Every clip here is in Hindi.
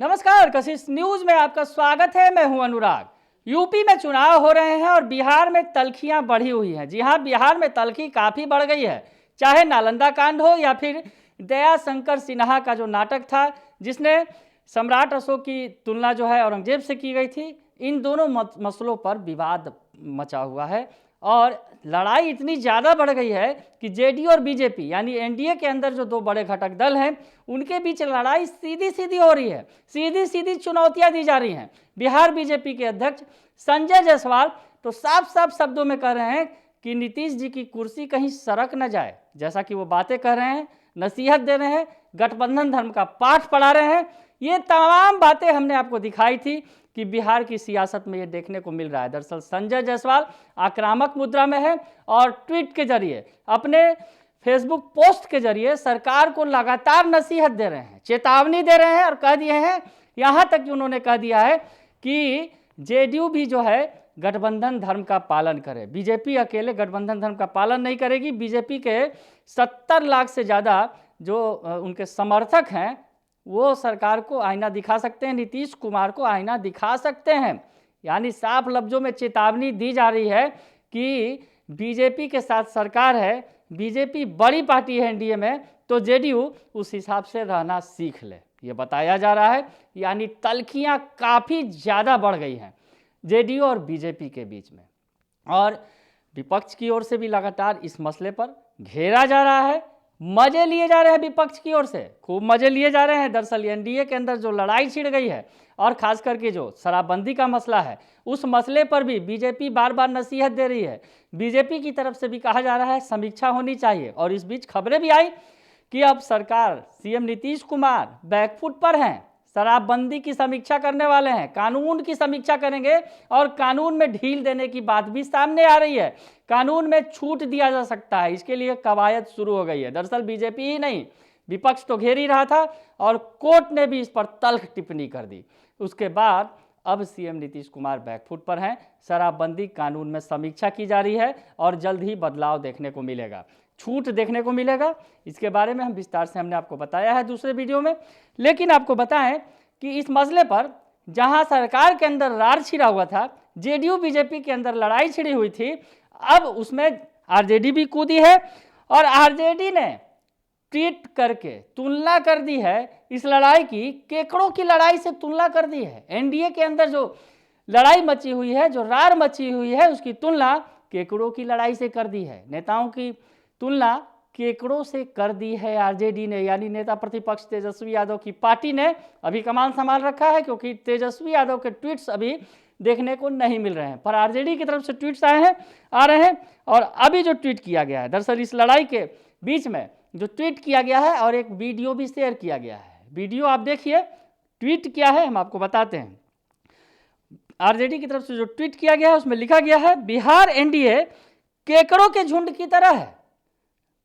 नमस्कार, कशिश न्यूज में आपका स्वागत है। मैं हूं अनुराग। यूपी में चुनाव हो रहे हैं और बिहार में तल्खियां बढ़ी हुई हैं। जी हां, बिहार में तल्खी काफ़ी बढ़ गई है। चाहे नालंदा कांड हो या फिर दया शंकर सिन्हा का जो नाटक था, जिसने सम्राट अशोक की तुलना जो है औरंगजेब से की गई थी, इन दोनों मसलों पर विवाद मचा हुआ है और लड़ाई इतनी ज़्यादा बढ़ गई है कि जेडीयू और बीजेपी यानी एनडीए के अंदर जो दो बड़े घटक दल हैं, उनके बीच लड़ाई सीधी सीधी हो रही है। सीधी सीधी चुनौतियां दी जा रही हैं। बिहार बीजेपी के अध्यक्ष संजय जायसवाल तो साफ साफ शब्दों में कह रहे हैं कि नीतीश जी की कुर्सी कहीं सरक न जाए। जैसा कि वो बातें कर रहे हैं, नसीहत दे रहे हैं, गठबंधन धर्म का पाठ पढ़ा रहे हैं। ये तमाम बातें हमने आपको दिखाई थी कि बिहार की सियासत में ये देखने को मिल रहा है। दरअसल संजय जायसवाल आक्रामक मुद्रा में है और ट्वीट के जरिए, अपने फेसबुक पोस्ट के जरिए सरकार को लगातार नसीहत दे रहे हैं, चेतावनी दे रहे हैं और कह दिए हैं, यहाँ तक कि उन्होंने कह दिया है कि जेडीयू भी जो है गठबंधन धर्म का पालन करे। बीजेपी अकेले गठबंधन धर्म का पालन नहीं करेगी। बीजेपी के 70 लाख से ज़्यादा जो उनके समर्थक हैं, वो सरकार को आईना दिखा सकते हैं, नीतीश कुमार को आईना दिखा सकते हैं। यानी साफ लफ्जों में चेतावनी दी जा रही है कि बीजेपी के साथ सरकार है, बीजेपी बड़ी पार्टी है एनडीए में, तो जेडीयू उस हिसाब से रहना सीख ले, ये बताया जा रहा है। यानी तल्खियाँ काफ़ी ज़्यादा बढ़ गई हैं जेडीयू और बीजेपी के बीच में, और विपक्ष की ओर से भी लगातार इस मसले पर घेरा जा रहा है। मजे लिए जा रहे हैं विपक्ष की ओर से, खूब मजे लिए जा रहे हैं। दरअसल एनडीए के अंदर जो लड़ाई छिड़ गई है और खास करके जो शराबबंदी का मसला है, उस मसले पर भी बीजेपी बार बार नसीहत दे रही है। बीजेपी की तरफ से भी कहा जा रहा है समीक्षा होनी चाहिए, और इस बीच खबरें भी आई कि अब सरकार, सीएम नीतीश कुमार बैकफुट पर हैं, शराबबंदी की समीक्षा करने वाले हैं, कानून की समीक्षा करेंगे और कानून में ढील देने की बात भी सामने आ रही है। कानून में छूट दिया जा सकता है, इसके लिए कवायद शुरू हो गई है। दरअसल बीजेपी ही नहीं, विपक्ष तो घेर ही रहा था और कोर्ट ने भी इस पर तल्ख टिप्पणी कर दी। उसके बाद अब सीएम नीतीश कुमार बैकफुट पर हैं। शराबबंदी कानून में समीक्षा की जा रही है और जल्द ही बदलाव देखने को मिलेगा, छूट देखने को मिलेगा। इसके बारे में हम विस्तार से हमने आपको बताया है दूसरे वीडियो में। लेकिन आपको बताएं कि इस मसले पर जहां सरकार के अंदर रार छिड़ा हुआ था, जेडीयू बीजेपी के अंदर लड़ाई छिड़ी हुई थी, अब उसमें आरजेडी भी कूदी है और आरजेडी ने ट्वीट करके तुलना कर दी है इस लड़ाई की, केकड़ों की लड़ाई से तुलना कर दी है। एनडीए के अंदर जो लड़ाई मची हुई है, जो रार मची हुई है, उसकी तुलना केकड़ों की लड़ाई से कर दी है। नेताओं की तुलना केकड़ों से कर दी है आरजेडी ने, यानी नेता प्रतिपक्ष तेजस्वी यादव की पार्टी ने अभी कमान संभाल रखा है, क्योंकि तेजस्वी यादव के ट्वीट्स अभी देखने को नहीं मिल रहे हैं। पर आरजेडी की तरफ से ट्वीट्स आ रहे हैं और अभी जो ट्वीट किया गया है, दरअसल इस लड़ाई के बीच में जो ट्वीट किया गया है और एक वीडियो भी शेयर किया गया है। वीडियो आप देखिए, ट्वीट किया है, हम आपको बताते हैं। आरजेडी की तरफ से जो ट्वीट किया गया है उसमें लिखा गया है, बिहार एनडीए केकड़ों के झुंड की तरह है।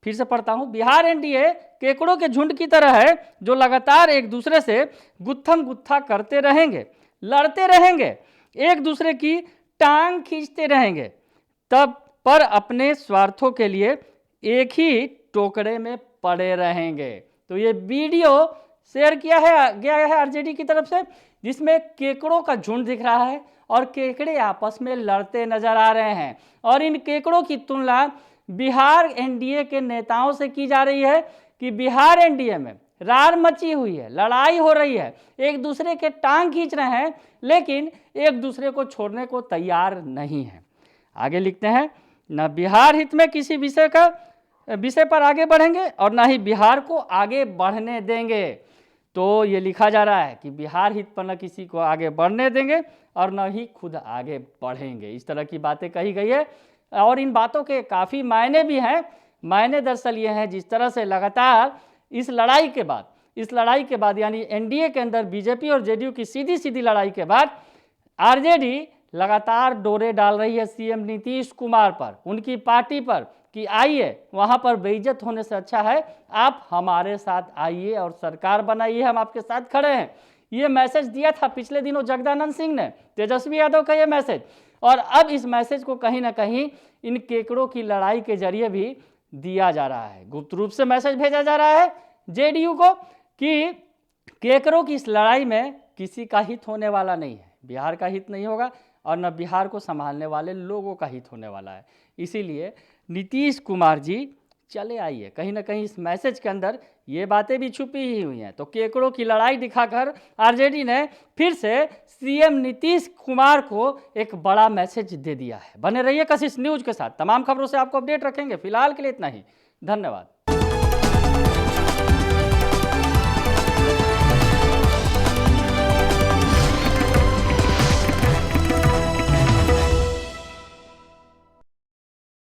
फिर से पढ़ता हूं, बिहार एनडीए केकड़ों के झुंड की तरह है, जो लगातार एक दूसरे से गुत्थम गुत्था करते रहेंगे, लड़ते रहेंगे, एक दूसरे की टांग खींचते रहेंगे, तब पर अपने स्वार्थों के लिए एक ही टोकरे में पड़े रहेंगे। तो ये वीडियो शेयर गया है आरजेडी की तरफ से, जिसमें केकड़ों का झुंड दिख रहा है और केकड़े आपस में लड़ते नजर आ रहे हैं। और इन केकड़ों की तुलना बिहार एनडीए के नेताओं से की जा रही है कि बिहार एनडीए में रार मची हुई है, लड़ाई हो रही है, एक दूसरे के टांग खींच रहे हैं, लेकिन एक दूसरे को छोड़ने को तैयार नहीं है। आगे लिखते हैं, न बिहार हित में किसी विषय पर आगे बढ़ेंगे और न ही बिहार को आगे बढ़ने देंगे। तो ये लिखा जा रहा है कि बिहार हित पर न किसी को आगे बढ़ने देंगे और न ही खुद आगे बढ़ेंगे। इस तरह की बातें कही गई है और इन बातों के काफ़ी मायने भी हैं। मायने दरअसल ये हैं, जिस तरह से लगातार इस लड़ाई के बाद यानी एनडीए के अंदर बीजेपी और जेडीयू की सीधी सीधी लड़ाई के बाद आरजेडी लगातार डोरे डाल रही है सीएम नीतीश कुमार पर, उनकी पार्टी पर, कि आइए, वहाँ पर बेइज्जत होने से अच्छा है आप हमारे साथ आइए और सरकार बनाइए, हम आपके साथ खड़े हैं। ये मैसेज दिया था पिछले दिनों जगदानंद सिंह ने, तेजस्वी यादव का ये मैसेज, और अब इस मैसेज को कहीं ना कहीं इन केकड़ों की लड़ाई के जरिए भी दिया जा रहा है। गुप्त रूप से मैसेज भेजा जा रहा है जेडीयू को कि केकड़ों की इस लड़ाई में किसी का हित होने वाला नहीं है, बिहार का हित नहीं होगा और न बिहार को संभालने वाले लोगों का हित होने वाला है। इसीलिए नीतीश कुमार जी चले आइए, कहीं ना कहीं इस मैसेज के अंदर ये बातें भी छुपी ही हुई हैं। तो केकड़ों की लड़ाई दिखाकर आरजेडी ने फिर से सीएम नीतीश कुमार को एक बड़ा मैसेज दे दिया है। बने रहिए कशिश न्यूज के साथ, तमाम खबरों से आपको अपडेट रखेंगे। फिलहाल के लिए इतना ही, धन्यवाद।